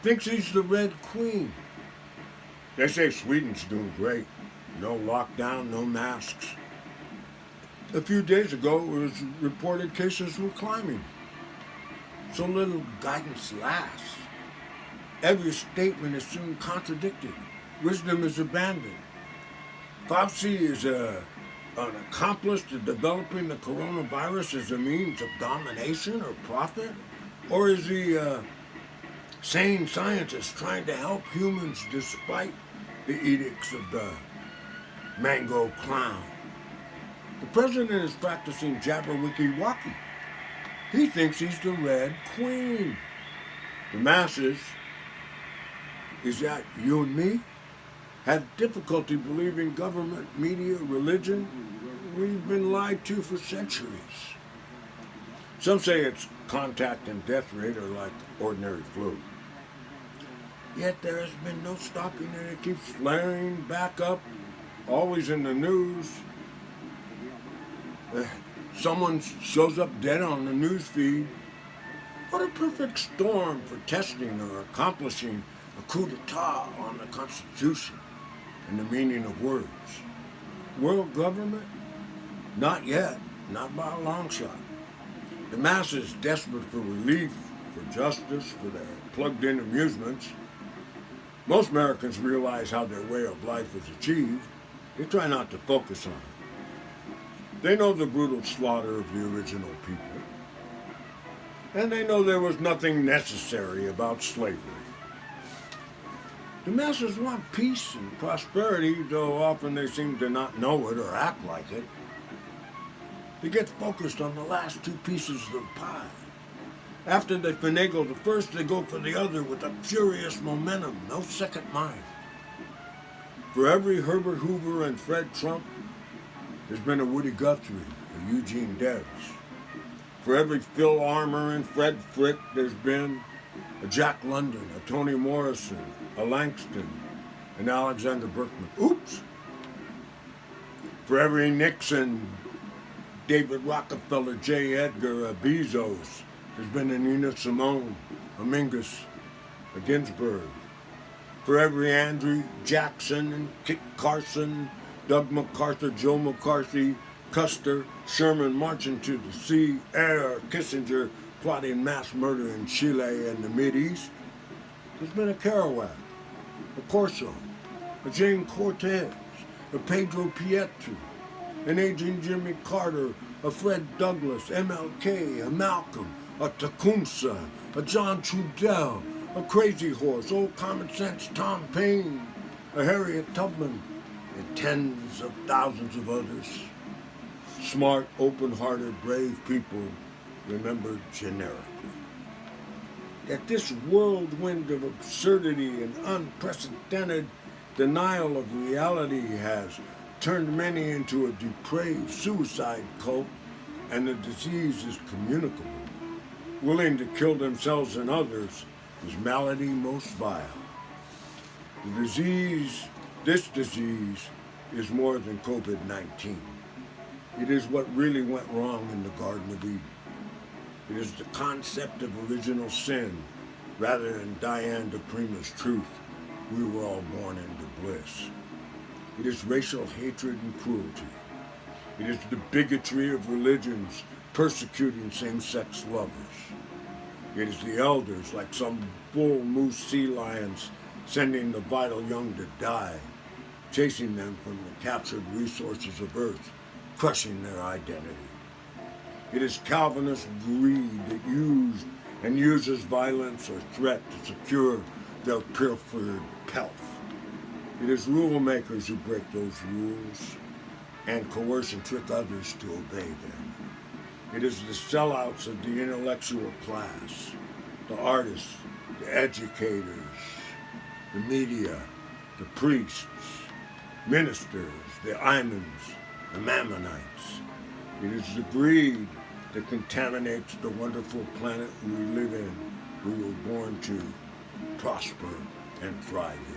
thinks he's the Red Queen. They say Sweden's doing great. No lockdown, no masks. A few days ago, it was reported cases were climbing. So little guidance lasts. Every statement is soon contradicted. Wisdom is abandoned. Fauci is an accomplice to developing the coronavirus as a means of domination or profit? Or is he a sane scientist trying to help humans despite the edicts of the mango clown? The president is practicing jabberwocky-wocky. He thinks he's the Red Queen. The masses, is that you and me, have difficulty believing government, media, religion. We've been lied to for centuries. Some say its contact and death rate are like ordinary flu. Yet there has been no stopping it. It keeps flaring back up, always in the news. Someone shows up dead on the news feed. What a perfect storm for testing or accomplishing a coup d'etat on the Constitution and the meaning of words. World government? Not yet, not by a long shot. The masses desperate for relief, for justice, for their plugged-in amusements. Most Americans realize how their way of life is achieved. They try not to focus on it. They know the brutal slaughter of the original people. And they know there was nothing necessary about slavery. The masses want peace and prosperity, though often they seem to not know it or act like it. They get focused on the last two pieces of the pie. After they finagle the first, they go for the other with a furious momentum, no second mind. For every Herbert Hoover and Fred Trump, there's been a Woody Guthrie, a Eugene Debs. For every Phil Armour and Fred Frick, there's been a Jack London, a Toni Morrison, a Langston, an Alexander Berkman. Oops! For every Nixon, David Rockefeller, J. Edgar, a Bezos, there's been a Nina Simone, a Mingus, a Ginsburg. For every Andrew Jackson and Kit Carson, Doug MacArthur, Joe McCarthy, Custer, Sherman marching to the sea, Air, Kissinger plotting mass murder in Chile and the Mideast. There's been a Kerouac, a Corso, a Jane Cortez, a Pedro Pietro, an aging Jimmy Carter, a Fred Douglass, MLK, a Malcolm, a Tecumseh, a John Trudell, a Crazy Horse, old common sense Tom Paine, a Harriet Tubman, and tens of thousands of others. Smart, open-hearted, brave people remembered generically. That this whirlwind of absurdity and unprecedented denial of reality has turned many into a depraved suicide cult, and the disease is communicable. Willing to kill themselves and others is malady most vile. This disease is more than COVID-19. It is what really went wrong in the Garden of Eden. It is the concept of original sin rather than Diane de Prima's truth. We were all born into bliss. It is racial hatred and cruelty. It is the bigotry of religions persecuting same-sex lovers. It is the elders, like some bull moose sea lions, sending the vital young to die, chasing them from the captured resources of earth, crushing their identity. It is Calvinist greed that used and uses violence or threat to secure their pilfered pelf. It is rule makers who break those rules and coerce and trick others to obey them. It is the sellouts of the intellectual class, the artists, the educators, the media, the priests, ministers, the imams, the Mammonites. It is the greed that contaminates the wonderful planet we live in, we were born to prosper and thrive in.